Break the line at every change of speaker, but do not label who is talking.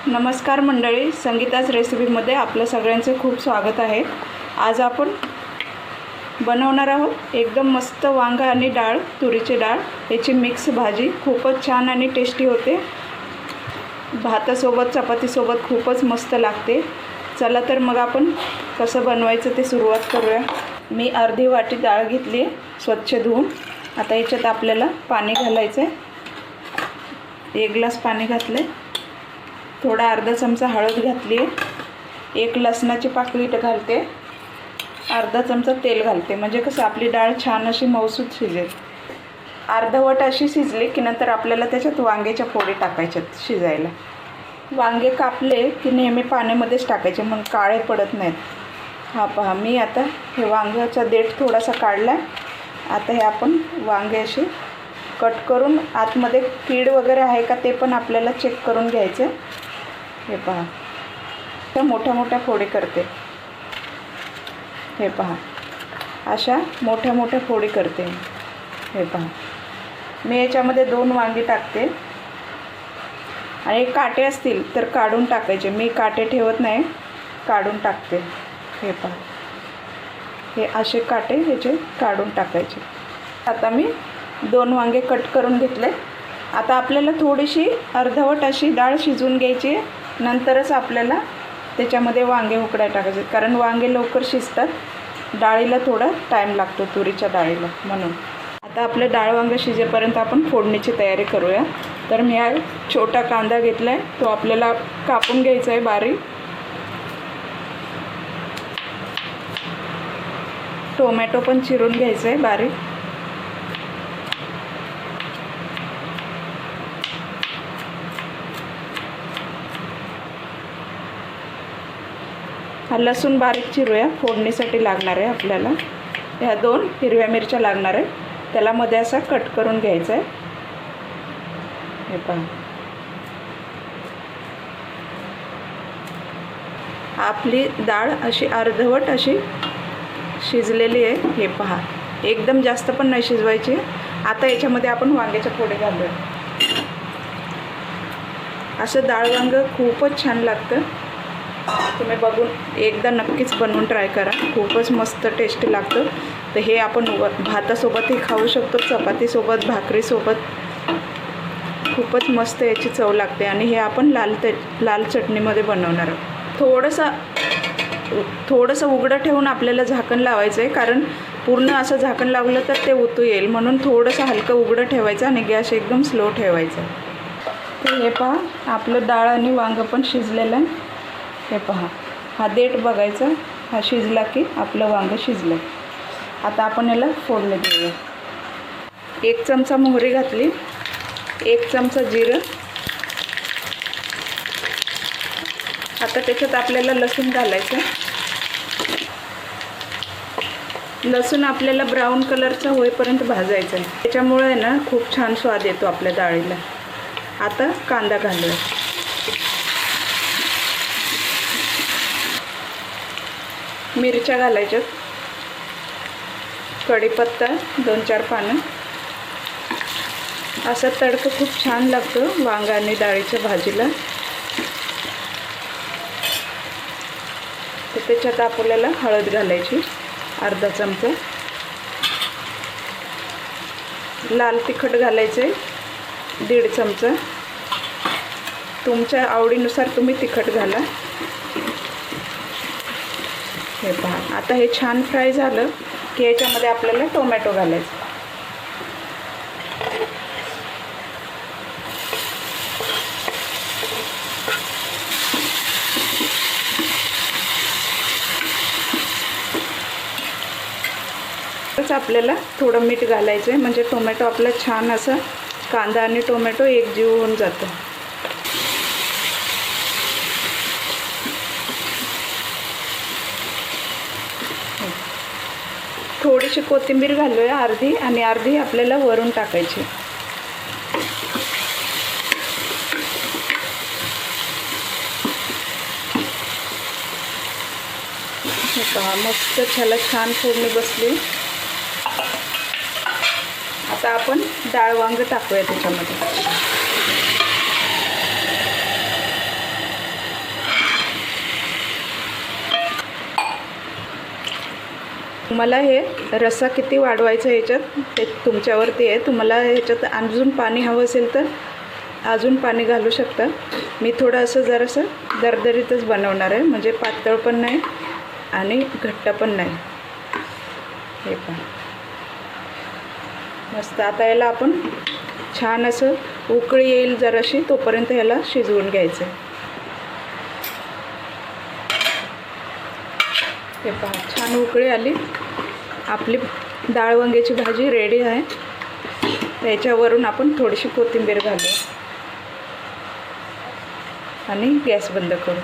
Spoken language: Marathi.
नमस्कार मंडळी, संगीताच रेसिपीमध्ये आपलं सगळ्यांचे खूप स्वागत आहे। आज आपण बनवणार आहोत एकदम मस्त वांगा आणि डाळ, तुरीची डाळ याची मिक्स भाजी। खूपच छान आणि टेस्टी होते। भातासोबत चपातीसोबत खूपच मस्त लागते। चला तर मग आपण कसं बनवायचं ते सुरुवात करूया। मी अर्धी वाटी डाळ घेतली स्वच्छ धुवून। आता याच्यात आपल्याला पाणी घालायचं आहे। 1 ग्लास पाणी घातले। थोडा अर्धा चमचा हळद घातली आहे। 1 लसणाची पाकळी घालते। अर्धा चमचा तेल घालते, म्हणजे कसं आपली डाळ छान अशी मऊसूत शिजेल। अर्धवट अशी शिजली की नंतर आपल्याला त्याच्यात वांग्याच्या फोडी टाकायच्यात शिजायला। वांगे कापले की नेहमी पाण्यामध्येच टाकायचे, मग काळे पडत नाहीत। हा पहा, मी आता हे वांग्याचा देठ थोडासा काढला। आता हे आपण वांगे असे कट करून आतमध्ये कीड वगैरे आहे का ते पण आपल्याला चेक करून घ्यायचं। हे पहा, तर मोठ्या मोठ्या फोडी करते। हे पहा, अशा मोठ्या मोठ्या फोडी करते। हे पहा, मी याच्यामध्ये 2 वांगी टाकते आणि काटे असतील तर काढून टाकायचे। मी काटे ठेवत नाही, काढून टाकते। हे पहा, हे असे काटे याचे काढून टाकायचे। आता मी 2 वांगे कट करून घेतले। आता आपल्याला थोडीशी अर्धवट अशी डाळ शिजवून घ्यायची, नंतरच आपल्याला त्याच्यामध्ये वांगे उकडाय टाकायचे, कारण वांगे लवकर शिजतात। डाळीला थोडा टाईम लागतो, तुरीच्या डाळीला, म्हणून। आता आपलं डाळ वांगे शिजेपर्यंत आपण फोडणीची तयारी करूया। तर मी हा छोटा कांदा घेतला आहे, तो आपल्याला कापून घ्यायचा आहे बारीक। टोमॅटो पण चिरून घ्यायचं आहे बारीक। हा लसूण बारीक चिरूया, फोडणीसाठी लागणार आहे आपल्याला। ह्या 2 हिरव्या मिरच्या लागणार आहे, त्याला मध्ये असा कट करून घ्यायचा आहे। हे पहा, आपली डाळ अशी अर्धवट अशी शिजलेली आहे। हे पहा, एकदम जास्त पण नाही शिजवायची। आता याच्यामध्ये आपण वांग्याच्या फोडी घालूया। असं डाळ वांगं खूपच छान लागतं। तुम्ही बघून एकदा नक्कीच बनवून ट्राय करा, खूपच मस्त टेस्टी लागतं। तर हे आपण भातासोबतही खाऊ शकतो, चपातीसोबत, भाकरीसोबत खूपच मस्त याची चव लागते। आणि हे आपण लाल चटणीमध्ये बनवणार आहोत। थोडंसं उघडं ठेवून आपल्याला झाकण लावायचं आहे, कारण पूर्ण असं झाकण लावलं तर ते उतू येईल, म्हणून थोडंसं हलकं उघडं ठेवायचं आणि गॅस एकदम स्लो ठेवायचा। तर हे पहा, आपलं डाळ आणि वांगं पण शिजलेलं आहे। हे पहा, हा देठ बघायचा, हा शिजला की आपलं वांगं शिजलं। आता आपण याला फोडणी देऊया। 1 चमचा मोहरी घातली, 1 चमचा जिरं। आता त्याच्यात आपल्याला लसूण घालायचं। लसूण आपल्याला ब्राऊन कलरचा होईपर्यंत भाजायचं आहे, त्याच्यामुळे ना खूप छान स्वाद येतो आपल्या डाळीला। आता कांदा घालूया। मिरच्या घालायच्यात, कढीपत्ता 2-4 पानं। असं तडका खूप छान लागतं वांगा आणि डाळीच्या भाजीला। तर त्याच्यात आपल्याला हळद घालायची, अर्धा चमचा। लाल तिखट घालायचे 1.5 चमचा। तुमच्या आवडीनुसार तुम्ही तिखट घाला। हे पहा, आता हे छान फ्राय झालं की याच्यामध्ये आपल्याला टोमॅटो घालायचं। आपल्याला थोडं मीठ घालायचं आहे, म्हणजे टोमॅटो आपला छान असं कांदा आणि टोमॅटो एकजीव होऊन जातं। थोडीशी कोथिंबीर घालूया, अर्धी, आणि अर्धी आपल्याला वरून टाकायची। हे पहा, मस्त ह्याला छान फोडणी बसली। आता आपण डाळ वांग टाकूया त्याच्यामध्ये। तुम्हाला हे रस्सा किती वाढवायचा ह्याच्यात ते तुमच्यावरती आहे. तुम्हाला ह्याच्यात अजून पाणी हवं असेल तर अजून पाणी घालू शकता. मी थोडं असं जरासं दरदरीतच बनवणार आहे, म्हणजे पातळ पण नाही आणि घट्ट पण नाही. हे पण मस्त. आता याला आपण छान असं उकळी येईल जराशी, तोपर्यंत याला शिजवून घ्यायचं. हे पहा, छान उकळी आली. आपली डाळ वांग्याची भाजी रेडी आहे. त्याच्यावरून आपण थोडीशी कोथिंबीर घालू आणि गॅस बंद करू.